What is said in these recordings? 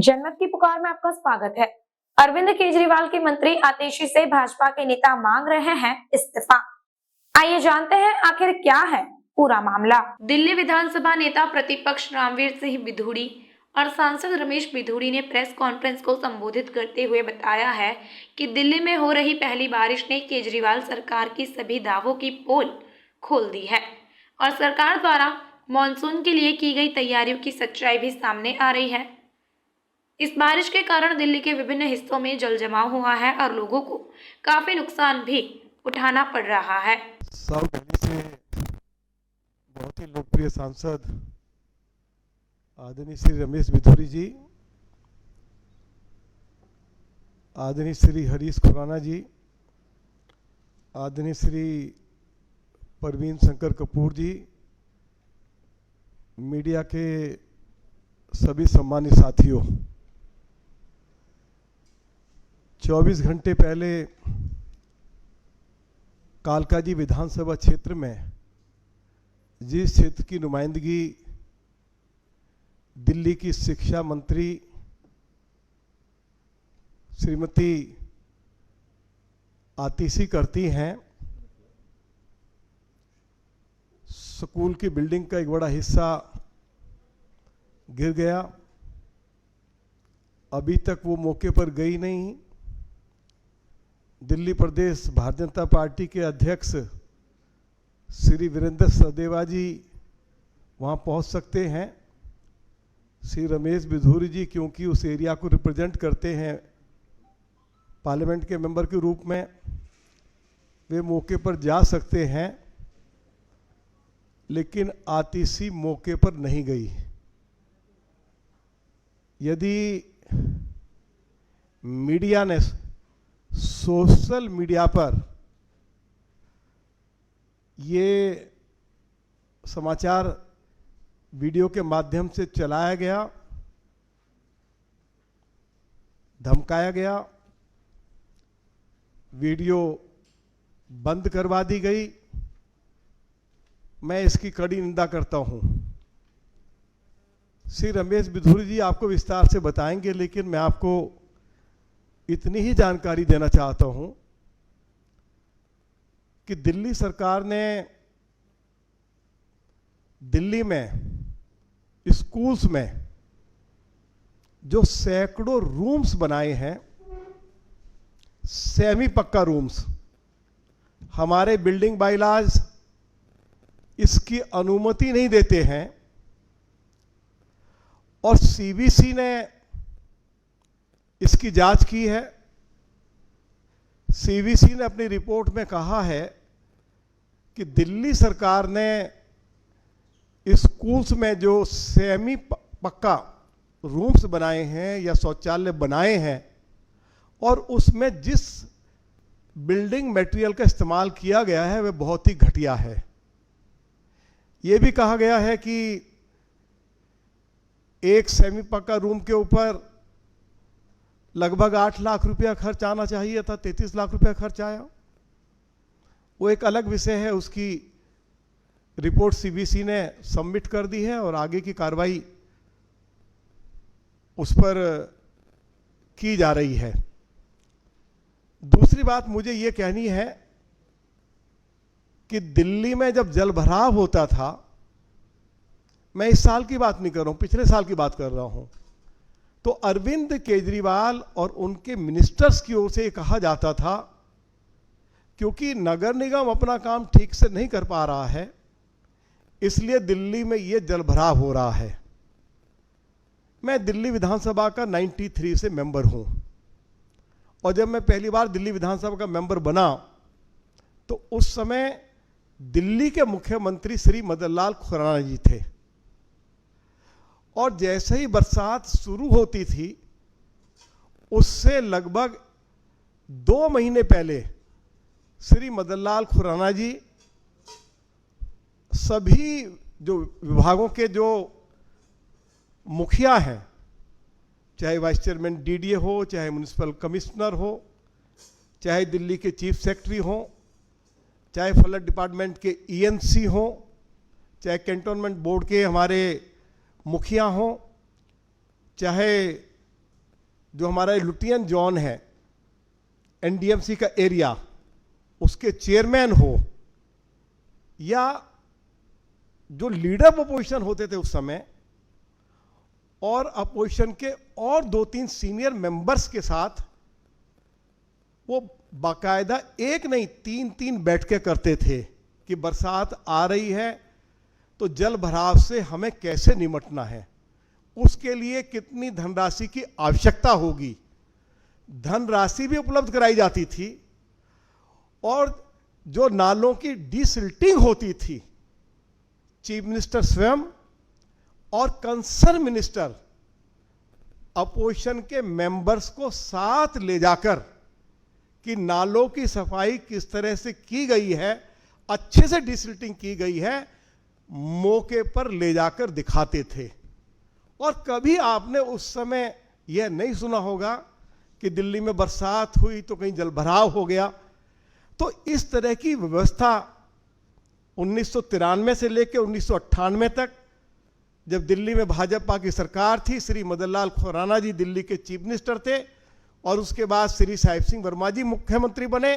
जनमत की पुकार में आपका स्वागत है। अरविंद केजरीवाल के मंत्री आतिशी से भाजपा के नेता मांग रहे हैं इस्तीफा। आइए जानते हैं आखिर क्या है पूरा मामला। दिल्ली विधानसभा नेता प्रतिपक्ष रामवीर सिंह बिधूड़ी और सांसद रमेश बिधूड़ी ने प्रेस कॉन्फ्रेंस को संबोधित करते हुए बताया है कि दिल्ली में हो रही पहली बारिश ने केजरीवाल सरकार की सभी दावों की पोल खोल दी है और सरकार द्वारा मॉनसून के लिए की गई तैयारियों की सच्चाई भी सामने आ रही है। इस बारिश के कारण दिल्ली के विभिन्न हिस्सों में जल जमाव हुआ है और लोगों को काफी नुकसान भी उठाना पड़ रहा है। साउथ दिल्ली से बहुत ही लोकप्रिय सांसद आदरणीय श्री रमेश बिधूड़ी जी, आदरणीय श्री हरीश खुराना जी, आदरणीय श्री परवीन शंकर कपूर जी, मीडिया के सभी सम्मानित साथियों, 24 घंटे पहले कालकाजी विधानसभा क्षेत्र में जिस क्षेत्र की नुमाइंदगी दिल्ली की शिक्षा मंत्री श्रीमती आतिशी करती हैं, स्कूल की बिल्डिंग का एक बड़ा हिस्सा गिर गया। अभी तक वो मौके पर गई नहीं। दिल्ली प्रदेश भारतीय जनता पार्टी के अध्यक्ष श्री वीरेंद्र सचदेवा जी वहाँ पहुँच सकते हैं। श्री रमेश बिधूड़ी जी क्योंकि उस एरिया को रिप्रेजेंट करते हैं पार्लियामेंट के मेंबर के रूप में, वे मौके पर जा सकते हैं, लेकिन आतिशी मौके पर नहीं गई। यदि मीडिया ने सोशल मीडिया पर ये समाचार वीडियो के माध्यम से चलाया गया, धमकाया गया, वीडियो बंद करवा दी गई, मैं इसकी कड़ी निंदा करता हूं। श्री रमेश बिधूड़ी जी आपको विस्तार से बताएंगे, लेकिन मैं आपको इतनी ही जानकारी देना चाहता हूं कि दिल्ली सरकार ने दिल्ली में स्कूल्स में जो सैकड़ों रूम्स बनाए हैं, सेमी पक्का रूम्स, हमारे बिल्डिंग बायलॉज इसकी अनुमति नहीं देते हैं और सीबीसी ने इसकी जांच की है। सीबीसी ने अपनी रिपोर्ट में कहा है कि दिल्ली सरकार ने स्कूल्स में जो सेमी पक्का रूम्स बनाए हैं या शौचालय बनाए हैं और उसमें जिस बिल्डिंग मटेरियल का इस्तेमाल किया गया है वह बहुत ही घटिया है। यह भी कहा गया है कि एक सेमी पक्का रूम के ऊपर लगभग 8 लाख रुपया खर्च आना चाहिए था, 33 लाख रुपया खर्च आया। वो एक अलग विषय है, उसकी रिपोर्ट सीबीसी ने सबमिट कर दी है और आगे की कार्रवाई उस पर की जा रही है। दूसरी बात मुझे ये कहनी है कि दिल्ली में जब जलभराव होता था, मैं इस साल की बात नहीं कर रहा हूं, पिछले साल की बात कर रहा हूं, तो अरविंद केजरीवाल और उनके मिनिस्टर्स की ओर से कहा जाता था क्योंकि नगर निगम अपना काम ठीक से नहीं कर पा रहा है, इसलिए दिल्ली में यह जलभराव हो रहा है। मैं दिल्ली विधानसभा का 93 से मेंबर हूं और जब मैं पहली बार दिल्ली विधानसभा का मेंबर बना तो उस समय दिल्ली के मुख्यमंत्री श्री मदन लाल खुराना जी थे और जैसे ही बरसात शुरू होती थी उससे लगभग 2 महीने पहले श्री मदन लाल खुराना जी सभी जो विभागों के जो मुखिया हैं, चाहे वाइस चेयरमैन डीडीए हो, चाहे म्युनिसिपल कमिश्नर हो, चाहे दिल्ली के चीफ सेक्रेटरी हो, चाहे फ्लड डिपार्टमेंट के ईएनसी हो, चाहे कैंटोनमेंट बोर्ड के हमारे मुखिया हों, चाहे जो हमारा लुटियन जॉन है, एनडीएमसी का एरिया, उसके चेयरमैन हो, या जो लीडर ऑफ अपोजिशन होते थे उस समय, और अपोजिशन के और 2-3 सीनियर मेंबर्स के साथ वो बाकायदा एक नहीं 3-3 बैठकें करते थे कि बरसात आ रही है तो जल भराव से हमें कैसे निपटना है, उसके लिए कितनी धनराशि की आवश्यकता होगी। धनराशि भी उपलब्ध कराई जाती थी, और जो नालों की डिसिल्टिंग होती थी, चीफ मिनिस्टर स्वयं और कंसर्न मिनिस्टर अपोजिशन के मेंबर्स को साथ ले जाकर कि नालों की सफाई किस तरह से की गई है, अच्छे से डिसिल्टिंग की गई है, मौके पर ले जाकर दिखाते थे। और कभी आपने उस समय यह नहीं सुना होगा कि दिल्ली में बरसात हुई तो कहीं जलभराव हो गया। तो इस तरह की व्यवस्था 1993 से लेकर 1998 तक, जब दिल्ली में भाजपा की सरकार थी, श्री मदन लाल खुराना जी दिल्ली के चीफ मिनिस्टर थे, और उसके बाद श्री साहिब सिंह वर्मा जी मुख्यमंत्री बने,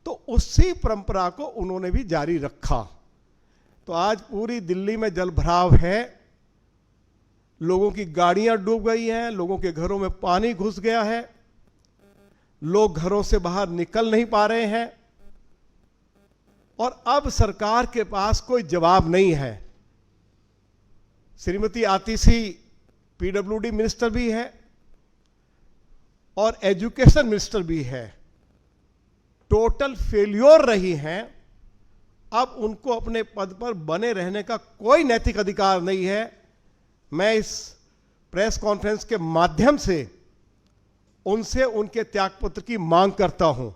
तो उसी परंपरा को उन्होंने भी जारी रखा। तो आज पूरी दिल्ली में जलभराव है, लोगों की गाड़ियां डूब गई हैं, लोगों के घरों में पानी घुस गया है, लोग घरों से बाहर निकल नहीं पा रहे हैं, और अब सरकार के पास कोई जवाब नहीं है। श्रीमती आतिशी पीडब्ल्यूडी मिनिस्टर भी है और एजुकेशन मिनिस्टर भी है, टोटल फेल्योर रही हैं। अब उनको अपने पद पर बने रहने का कोई नैतिक अधिकार नहीं है। मैं इस प्रेस कॉन्फ्रेंस के माध्यम से उनसे उनके त्यागपत्र की मांग करता हूं,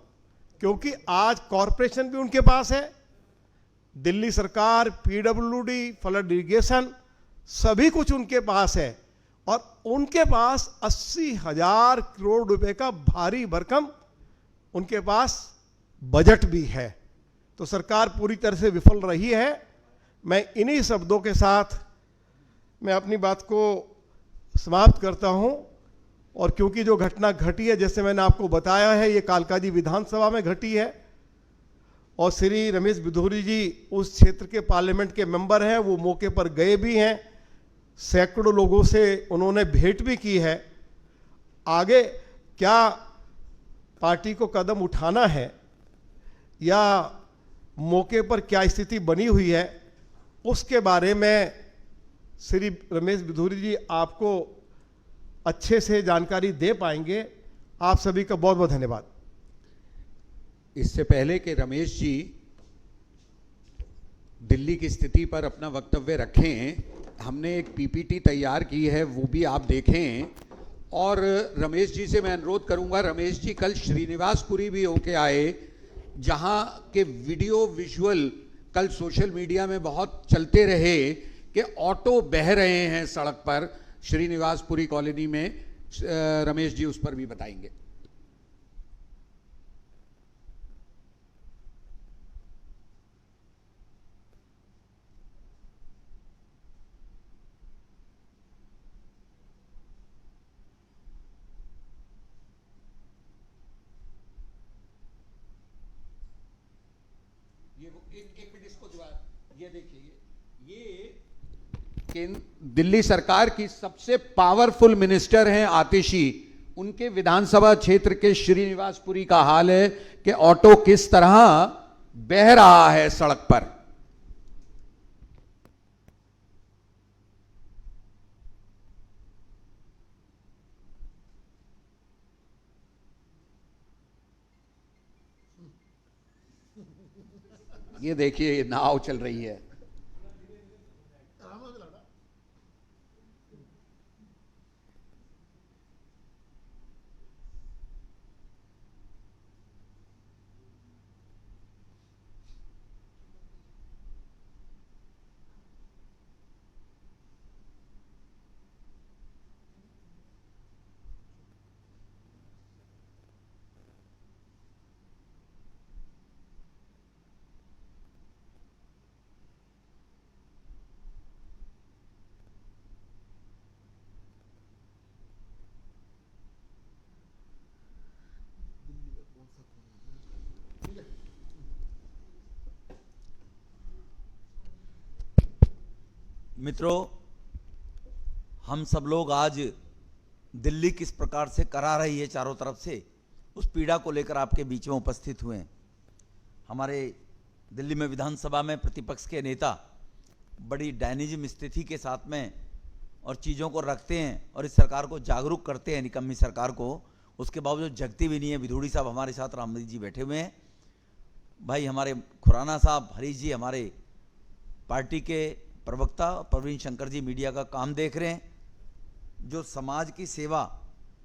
क्योंकि आज कॉरपोरेशन भी उनके पास है, दिल्ली सरकार, पीडब्ल्यूडी, फ्लड इरिगेशन, सभी कुछ उनके पास है, और उनके पास 80,000 करोड़ रुपए का भारी भरकम उनके पास बजट भी है। तो सरकार पूरी तरह से विफल रही है। मैं इन्हीं शब्दों के साथ मैं अपनी बात को समाप्त करता हूं। और क्योंकि जो घटना घटी है, जैसे मैंने आपको बताया है, ये कालकाजी विधानसभा में घटी है, और श्री रमेश बिधूरी जी उस क्षेत्र के पार्लियामेंट के मेंबर हैं, वो मौके पर गए भी हैं, सैकड़ों लोगों से उन्होंने भेंट भी की है। आगे क्या पार्टी को कदम उठाना है या मौके पर क्या स्थिति बनी हुई है, उसके बारे में श्री रमेश बिधूरी जी आपको अच्छे से जानकारी दे पाएंगे। आप सभी का बहुत बहुत धन्यवाद। इससे पहले कि रमेश जी दिल्ली की स्थिति पर अपना वक्तव्य रखें, हमने एक पीपीटी तैयार की है, वो भी आप देखें। और रमेश जी से मैं अनुरोध करूंगा, रमेश जी कल श्रीनिवासपुरी भी होके आए, जहां के वीडियो विजुअल कल सोशल मीडिया में बहुत चलते रहे कि ऑटो बह रहे हैं सड़क पर श्रीनिवासपुरी कॉलोनी में। रमेश जी उस पर भी बताएंगे। एक मिनट इसको ये देखिए, ये दिल्ली सरकार की सबसे पावरफुल मिनिस्टर हैं आतिशी, उनके विधानसभा क्षेत्र के श्रीनिवासपुरी का हाल है कि ऑटो किस तरह बह रहा है सड़क पर। ये देखिए नाव चल रही है। मित्रों, हम सब लोग आज दिल्ली किस प्रकार से करा रही है चारों तरफ से, उस पीड़ा को लेकर आपके बीच में उपस्थित हुए हैं। हमारे दिल्ली में विधानसभा में प्रतिपक्ष के नेता बड़ी डायनिज्म स्थिति के साथ में और चीज़ों को रखते हैं और इस सरकार को जागरूक करते हैं, निकम्मी सरकार को। उसके बावजूद जगती भी नहीं है। विधूड़ी साहब हमारे साथ, रामदेव जी बैठे हुए हैं, भाई हमारे खुराना साहब, हरीश जी हमारे पार्टी के प्रवक्ता, प्रवीण शंकर जी मीडिया का काम देख रहे हैं, जो समाज की सेवा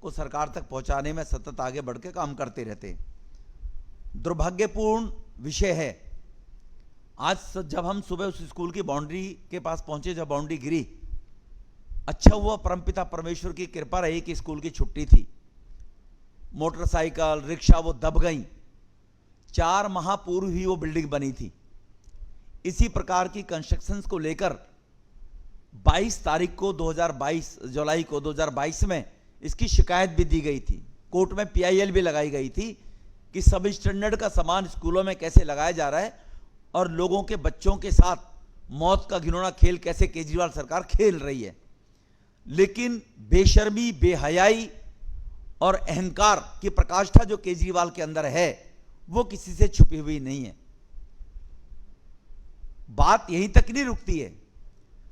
को सरकार तक पहुंचाने में सतत आगे बढ़ के काम करते रहते हैं। दुर्भाग्यपूर्ण विषय है, आज जब हम सुबह उस स्कूल की बाउंड्री के पास पहुंचे, जब बाउंड्री गिरी, अच्छा हुआ परमपिता परमेश्वर की कृपा रही कि स्कूल की छुट्टी थी। मोटरसाइकिल, रिक्शा वो दब गई। 4 माह पूर्व ही वो बिल्डिंग बनी थी। इसी प्रकार की कंस्ट्रक्शंस को लेकर 22 तारीख को 2022 जुलाई को 2022 में इसकी शिकायत भी दी गई थी। कोर्ट में PIL भी लगाई गई थी कि सब स्टैंडर्ड का सामान स्कूलों में कैसे लगाया जा रहा है और लोगों के बच्चों के साथ मौत का घिनौना खेल कैसे केजरीवाल सरकार खेल रही है। लेकिन बेशर्मी, बेहयाई और अहंकार की प्रकाष्ठा जो केजरीवाल के अंदर है वो किसी से छुपी हुई नहीं है। बात यहीं तक नहीं रुकती है।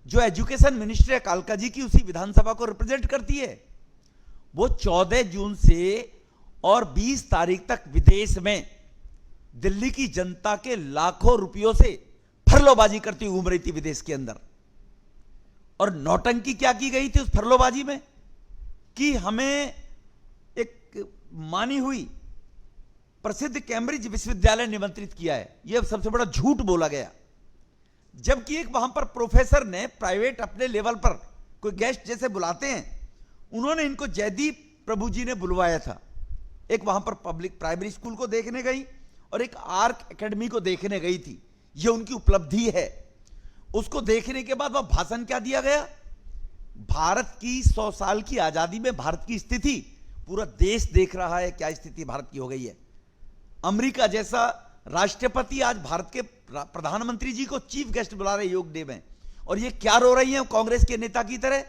जो एजुकेशन मिनिस्टर है कालका जी की, उसी विधानसभा को रिप्रेजेंट करती है, वो 14 जून से और 20 तारीख तक विदेश में दिल्ली की जनता के लाखों रुपयों से फरलोबाजी करती घूम रही थी विदेश के अंदर। और नौटंकी क्या की गई थी उस फरलोबाजी में कि हमें एक मानी हुई प्रसिद्ध कैम्ब्रिज विश्वविद्यालय निमंत्रित किया है। यह सबसे बड़ा झूठ बोला गया। जबकि एक वहां पर प्रोफेसर ने प्राइवेट अपने लेवल पर कोई गेस्ट जैसे बुलाते हैं, उन्होंने इनको जयदीप प्रभु जी ने बुलवाया था। एक वहां पर पब्लिक प्राइमरी स्कूल को देखने गई और एक आर्क एकेडमी को देखने गई थी। यह उनकी उपलब्धि है। उसको देखने के बाद वह भाषण क्या दिया गया? भारत की 100 साल की आजादी में भारत की स्थिति पूरा देश देख रहा है, क्या स्थिति भारत की हो गई है। अमेरिका जैसा राष्ट्रपति आज भारत के प्रधानमंत्री जी को चीफ गेस्ट बुला रहे योग डे में, और ये क्या रो रही है कांग्रेस के नेता की तरह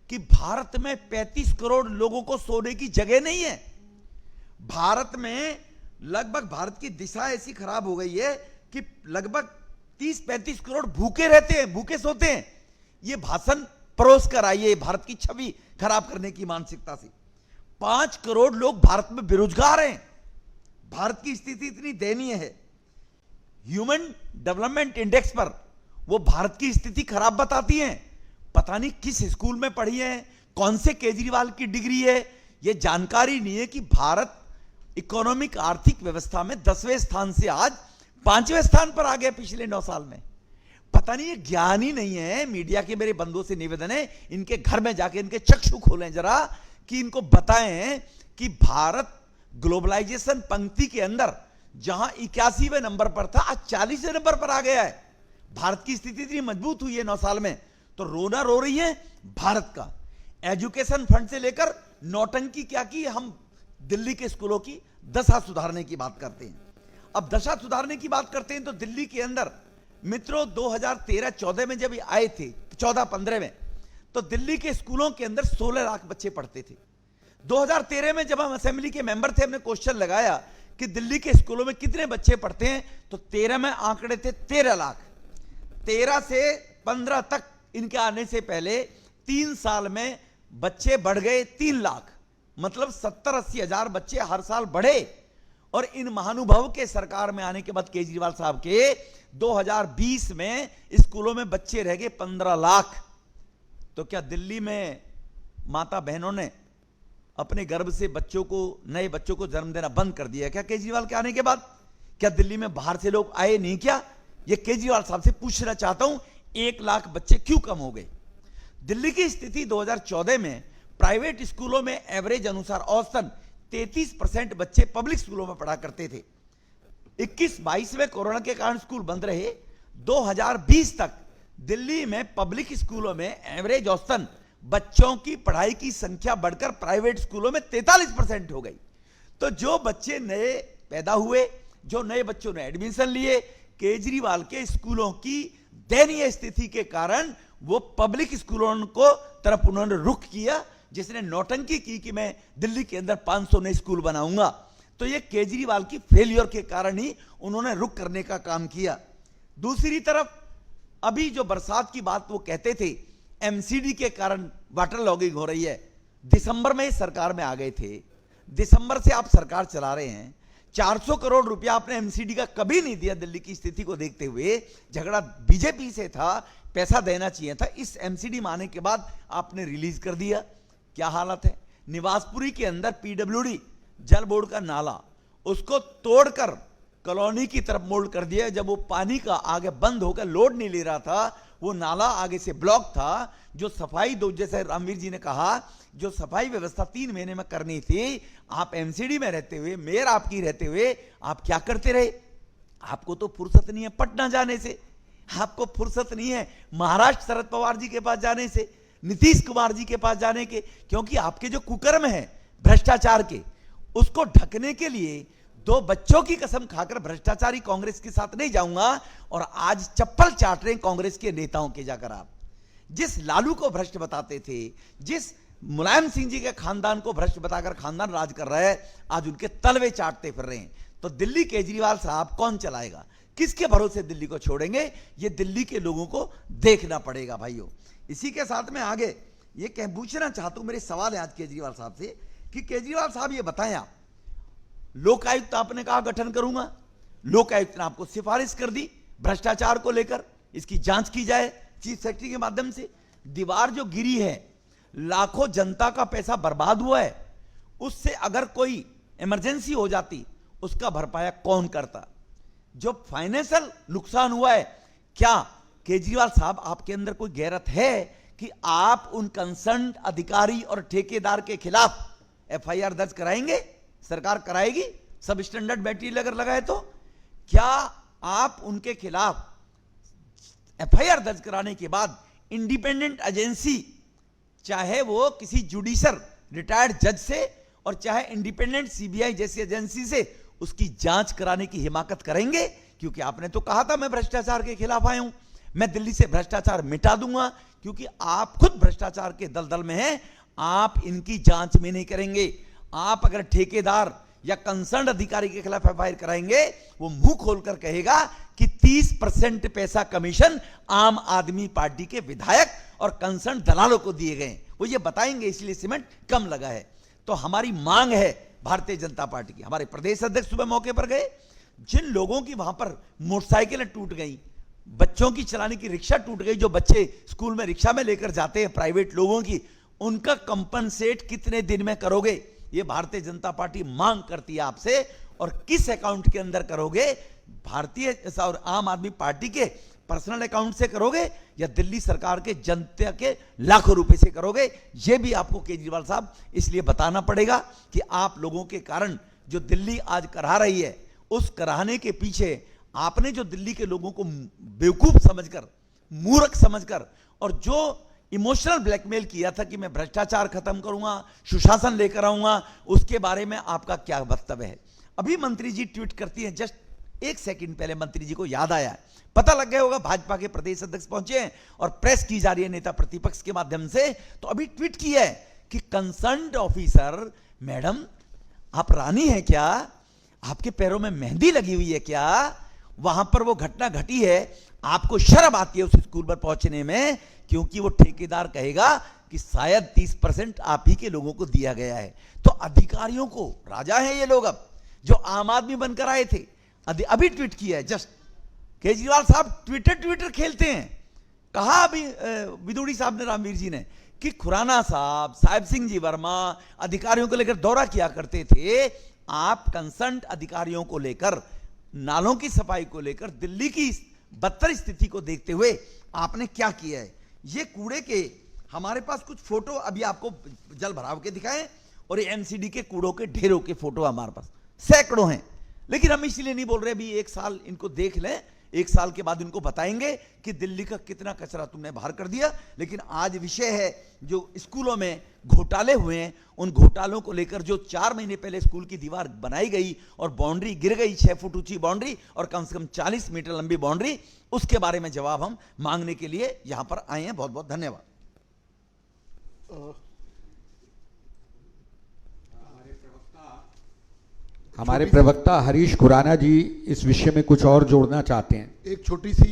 कि भारत में 35 करोड़ लोगों को सोने की जगह नहीं है। भारत में लगभग भारत की दिशा ऐसी खराब हो गई है कि लगभग 30-35 करोड़ भूखे रहते हैं, भूखे सोते हैं। ये भाषण परोस कर आई है भारत की छवि खराब करने की मानसिकता से। 5 करोड़ लोग भारत में बेरोजगार हैं। भारत की स्थिति इतनी दयनीय है। ह्यूमन डेवलपमेंट इंडेक्स पर वो भारत की स्थिति खराब बताती हैं। पता नहीं किस स्कूल में पढ़ी है, कौन से केजरीवाल की डिग्री है, ये जानकारी नहीं है कि भारत इकोनॉमिक आर्थिक व्यवस्था में 10वें स्थान से आज 5वें स्थान पर आ गया पिछले 9 साल में। पता नहीं, ये ज्ञान ही नहीं है। मीडिया के मेरे बंधुओं से निवेदन है, इनके घर में जाके इनके चक्षु खोलें जरा, कि इनको बताएं कि भारत ग्लोबलाइजेशन पंक्ति के अंदर जहां 81वें नंबर पर था, आज 40वें नंबर पर आ गया है। भारत की स्थिति इतनी मजबूत हुई है 9 साल में, तो रोना रो रही है भारत का। एजुकेशन फंड से लेकर नौटंकी क्या की, हम दिल्ली के स्कूलों की दशा सुधारने की बात करते हैं। अब दशा सुधारने की बात करते हैं तो दिल्ली के अंदर मित्रों 2013-14 में जब आए थे, 14-15 में, तो दिल्ली के स्कूलों के अंदर 16 लाख बच्चे पढ़ते थे। 2013 में जब हम असेंबली के मेंबर थे, हमने क्वेश्चन लगाया कि दिल्ली के स्कूलों में कितने बच्चे पढ़ते हैं, तो 13 में आंकड़े थे 13 लाख। 13 से 15 तक इनके आने से पहले 3 साल में बच्चे बढ़ गए 3 लाख, मतलब 70-80 हजार बच्चे हर साल बढ़े। और इन महानुभाव के सरकार में आने के बाद केजरीवाल साहब के 2020 में स्कूलों में बच्चे रह गए 15 लाख। तो क्या दिल्ली में माता बहनों ने अपने गर्भ से बच्चों को, नए बच्चों को जन्म देना बंद कर दिया क्या केजरीवाल के आने के बाद? क्या दिल्ली में बाहर से लोग आए नहीं क्या? ये केजरीवाल साहब से पूछना चाहता हूं, 1 लाख बच्चे क्यों कम हो गए? दिल्ली की स्थिति 2014 में प्राइवेट स्कूलों में एवरेज अनुसार औसतन 33% बच्चे पब्लिक स्कूलों में पढ़ा करते थे। 21-22 में कोरोना के कारण स्कूल बंद रहे। 2020 तक दिल्ली में पब्लिक स्कूलों में एवरेज औसतन बच्चों की पढ़ाई की संख्या बढ़कर प्राइवेट स्कूलों में 43% हो गई। तो जो बच्चे नए पैदा हुए, जो नए बच्चों ने एडमिशन लिए, केजरीवाल के स्कूलों की दयनीय स्थिति के कारण वो पब्लिक स्कूलों को तरफ उन्होंने रुख किया, जिसने नौटंकी की कि मैं दिल्ली के अंदर 500 नए स्कूल बनाऊंगा। तो ये केजरीवाल की फेलियर के कारण ही उन्होंने रुख करने का काम किया। दूसरी तरफ अभी जो बरसात की बात वो कहते थे, एमसीडी के कारण वाटर लॉगिंग हो रही है। दिसंबर में सरकार में आ गए थे, दिसंबर से आप सरकार चला रहे हैं, 400 करोड़ रुपया आपने एमसीडी का कभी नहीं दिया। दिल्ली की स्थिति को देखते हुए झगड़ा बीजेपी से था, पैसा देना चाहिए था। इस एमसीडी में आने के बाद आपने रिलीज कर दिया। क्या हालत है। निवासपुरी के अंदर पीडब्ल्यूडी जल बोर्ड का नाला, उसको तोड़कर कॉलोनी की तरफ मोल्ड कर दिया। जब वो पानी का आगे बंद होकर लोड नहीं ले रहा था, वो नाला आगे से ब्लॉक था। जो सफाई दो, जैसे रामवीर जी ने कहा, जो सफाई व्यवस्था 3 महीने में करनी थी, आप एमसीडी में रहते हुए, मेयर आपकी रहते हुए आप क्या करते रहे। आपको तो फुर्सत नहीं है पटना जाने से, आपको फुर्सत नहीं है महाराष्ट्र शरद पवार जी के पास जाने से, नीतीश कुमार जी के पास जाने के, क्योंकि आपके जो कुकर्म है भ्रष्टाचार के, उसको ढकने के लिए 2 बच्चों की कसम खाकर भ्रष्टाचारी कांग्रेस के साथ नहीं जाऊंगा। और आज चप्पल चाट रहे हैं कांग्रेस के नेताओं के जाकर। आप जिस लालू को भ्रष्ट बताते थे, जिस मुलायम सिंह जी के खानदान को भ्रष्ट बताकर खानदान राज कर रहा है, आज उनके तलवे चाटते फिर रहे हैं। तो दिल्ली केजरीवाल साहब कौन चलाएगा, किसके भरोसे दिल्ली को छोड़ेंगे, ये दिल्ली के लोगों को देखना पड़ेगा भाइयों। इसी के साथ में आगे ये पूछना चाहता हूं, मेरे सवाल है आज केजरीवाल साहब से कि केजरीवाल साहब ये बताएं, आप लोकायुक्त आपने कहा गठन करूंगा, लोकायुक्त ने आपको सिफारिश कर दी भ्रष्टाचार को लेकर, इसकी जांच की जाए चीफ सेक्रेटरी के माध्यम से। दीवार जो गिरी है, लाखों जनता का पैसा बर्बाद हुआ है, उससे अगर कोई इमरजेंसी हो जाती, उसका भरपाया कौन करता। जो फाइनेंशियल नुकसान हुआ है, क्या केजरीवाल साहब आपके अंदर कोई गैरत है कि आप उन कंसर्न अधिकारी और ठेकेदार के खिलाफ एफआईआर दर्ज कराएंगे, सरकार कराएगी सब स्टैंडर्ड मटेरियल अगर लगाए तो? क्या आप उनके खिलाफ एफआईआर दर्ज कराने के बाद इंडिपेंडेंट एजेंसी, चाहे वो किसी जुडिशल रिटायर्ड जज से और चाहे इंडिपेंडेंट सीबीआई जैसी एजेंसी से, उसकी जांच कराने की हिमाकत करेंगे? क्योंकि आपने तो कहा था मैं भ्रष्टाचार के खिलाफ आया हूं, मैं दिल्ली से भ्रष्टाचार मिटा दूंगा, क्योंकि आप खुद भ्रष्टाचार के दलदल में हैं। आप इनकी जांच में नहीं करेंगे। आप अगर ठेकेदार या कंसर्न अधिकारी के खिलाफ एफआईआर कराएंगे, वो मुंह खोलकर कहेगा कि 30% पैसा कमीशन आम आदमी पार्टी के विधायक और कंसर्न दलालों को दिए गए, वो ये बताएंगे, इसलिए सीमेंट कम लगा है। तो हमारी मांग है भारतीय जनता पार्टी की, हमारे प्रदेश अध्यक्ष सुबह मौके पर गए, जिन लोगों की वहां पर मोटरसाइकिलें टूट गई, बच्चों की चलाने की रिक्शा टूट गई, जो बच्चे स्कूल में रिक्शा में लेकर जाते हैं प्राइवेट लोगों की, उनका कंपनसेट कितने दिन में करोगे, ये भारतीय जनता पार्टी मांग करती है आपसे। और किस अकाउंट के अंदर करोगे, भारतीय और आम आदमी पार्टी के पर्सनल अकाउंट से करोगे या दिल्ली सरकार के जनता के लाखों रुपए से करोगे, यह भी आपको केजरीवाल साहब इसलिए बताना पड़ेगा कि आप लोगों के कारण जो दिल्ली आज करा रही है, उस कराने के पीछे आपने जो दिल्ली के लोगों को बेवकूफ समझकर, मूर्ख समझकर और जो इमोशनल ब्लैकमेल किया था कि मैं भ्रष्टाचार खत्म करूंगा, सुशासन लेकर आऊंगा, उसके बारे में आपका क्या वक्तव्य है? अभी मंत्री जी ट्वीट करती हैं, जस्ट 1 सेकंड पहले मंत्री जी को याद आया, पता लग गया होगा भाजपा के प्रदेश अध्यक्ष पहुंचे हैं और प्रेस की जा रही है नेता प्रतिपक्ष के माध्यम से, तो अभी ट्वीट किया है कि कंसर्न्ड ऑफिसर, मैडम आप रानी है क्या, आपके पैरों में मेहंदी लगी हुई है क्या, वहां पर वो घटना घटी है, आपको शर्म आती है उस स्कूल पर पहुंचने में? क्योंकि वो ठेकेदार कहेगा कि शायद 30% आप ही के लोगों को दिया गया है। तो अधिकारियों को, राजा हैं ये लोग अब, जो आम आदमी बनकर आए थे, अभी ट्वीट किया है जस्ट, केजरीवाल साहब ट्विटर खेलते हैं। कहा अभी विदुड़ी साहब ने, रामवीर जी ने, कि खुराना साहब, साहिब सिंह जी वर्मा अधिकारियों को लेकर दौरा किया करते थे। आप कंसर्न अधिकारियों को लेकर, नालों की सफाई को लेकर, दिल्ली की बदतर स्थिति को देखते हुए आपने क्या किया है? ये कूड़े के, हमारे पास कुछ फोटो अभी आपको जल भराव के दिखाएं, और ये एमसीडी के कूड़ों के ढेरों के फोटो हमारे पास सैकड़ों हैं, लेकिन हम इसलिए नहीं बोल रहे अभी 1 साल इनको देख लें, 1 साल के बाद इनको बताएंगे कि दिल्ली का कितना कचरा तुमने बाहर कर दिया। लेकिन आज विषय है जो स्कूलों में घोटाले हुए हैं, उन घोटालों को लेकर जो 4 महीने पहले स्कूल की दीवार बनाई गई और बाउंड्री गिर गई, 6 फुट ऊंची बाउंड्री और कम से कम 40 मीटर लंबी बाउंड्री, उसके बारे में जवाब हम मांगने के लिए यहां पर आए हैं। बहुत बहुत धन्यवाद। हमारे प्रवक्ता हरीश खुराना जी इस विषय में कुछ और जोड़ना चाहते हैं। एक छोटी सी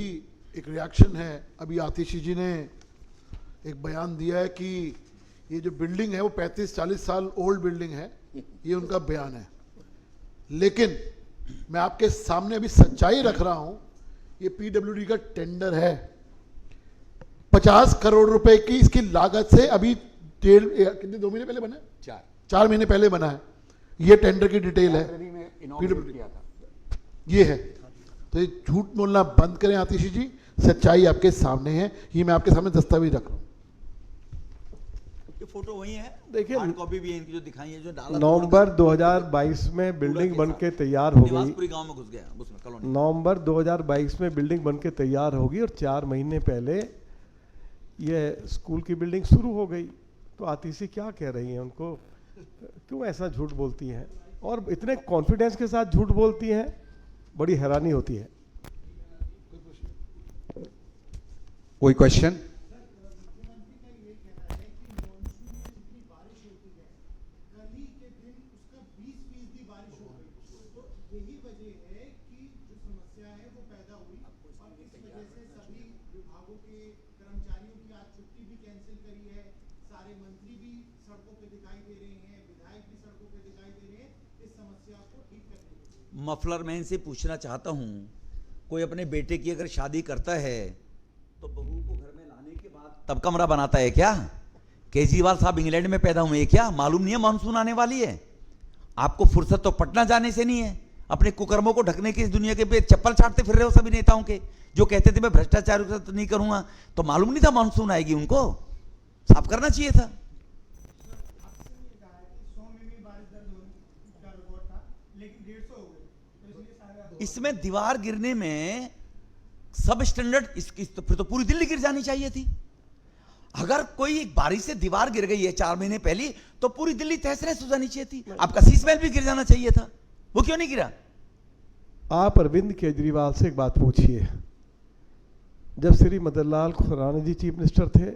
एक रिएक्शन है। अभी आतिशी जी ने एक बयान दिया है कि ये जो बिल्डिंग है वो 35-40 साल ओल्ड बिल्डिंग है, ये उनका बयान है। लेकिन मैं आपके सामने अभी सच्चाई रख रहा हूं, ये पीडब्ल्यूडी का टेंडर है। 50 करोड़ रुपए की इसकी लागत से अभी कितने 2 महीने पहले बना है, 4 महीने पहले बना है। ये टेंडर की डिटेल है, ये है। तो ये झूठ बोलना बंद करें आतिशी जी, सच्चाई आपके सामने है, ये मैं आपके सामने दस्तावेज रख रहा हूं। ये फोटो वही है, देखिए, हार्ड कॉपी भी है इनकी जो दिखाई है, जो डाला नवंबर 2022 में बिल्डिंग बन के तैयार हो गई। निवासपुरी गांव में घुस गया उसमें कॉलोनी। नवंबर 2022 में बिल्डिंग बन के तैयार होगी और 4 महीने पहले ये स्कूल की बिल्डिंग शुरू हो गई। तो आतिशी क्या कह रही हैं, उनको क्यों ऐसा झूठ बोलती हैं और इतने कॉन्फिडेंस के साथ झूठ बोलती हैं, बड़ी हैरानी होती है। कोई क्वेश्चन? मफलर मैं इनसे पूछना चाहता हूं, कोई अपने बेटे की अगर शादी करता है तो बहू को घर में लाने के बाद तब कमरा बनाता है क्या? केजरीवाल साहब इंग्लैंड में पैदा हुए हैं क्या? मालूम नहीं है मानसून आने वाली है? आपको फुर्सत तो पटना जाने से नहीं है, अपने कुकर्मों को ढकने की इस दुनिया के पे चप्पल चाटते फिर रहे हो सभी नेताओं के, जो कहते थे मैं भ्रष्टाचार तो नहीं करूंगा। तो मालूम नहीं था मानसून आएगी, उनको साफ करना चाहिए था। इसमें दीवार गिरने में सब स्टैंडर्ड फिर तो पूरी दिल्ली गिर जानी चाहिए थी। अगर कोई बारिश से दीवार गिर गई है 4 महीने पहले तो पूरी दिल्ली तहस नहस हो जानी चाहिए थी। आपका शीश महल भी गिर जाना चाहिए था, वो क्यों नहीं गिरा? आप अरविंद केजरीवाल से एक बात पूछिए, जब श्री मदन लाल खुराना जी चीफ मिनिस्टर थे,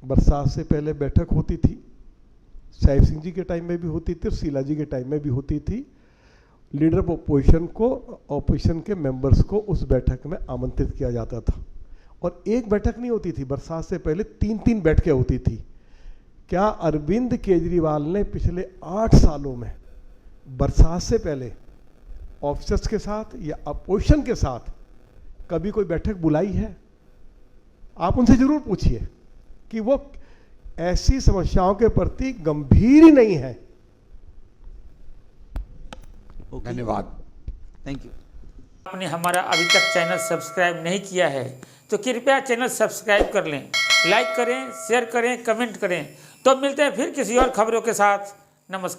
बरसात से पहले बैठक होती थी, साहिब सिंह जी के टाइम में भी होती थी और शीला जी के टाइम में भी होती थी। लीडर ऑफ अपोजिशन को, अपोजिशन के मेंबर्स को उस बैठक में आमंत्रित किया जाता था और एक बैठक नहीं होती थी, बरसात से पहले 3-3 बैठकें होती थी। क्या अरविंद केजरीवाल ने पिछले 8 सालों में बरसात से पहले ऑफिसर्स के साथ या अपोजिशन के साथ कभी कोई बैठक बुलाई है? आप उनसे जरूर पूछिए कि वो ऐसी समस्याओं के प्रति गंभीर ही नहीं है। धन्यवाद, थैंक यू। आपने हमारा अभी तक चैनल सब्सक्राइब नहीं किया है तो कृपया चैनल सब्सक्राइब कर लें, लाइक करें, शेयर करें, कमेंट करें। तो मिलते हैं फिर किसी और खबरों के साथ। नमस्कार।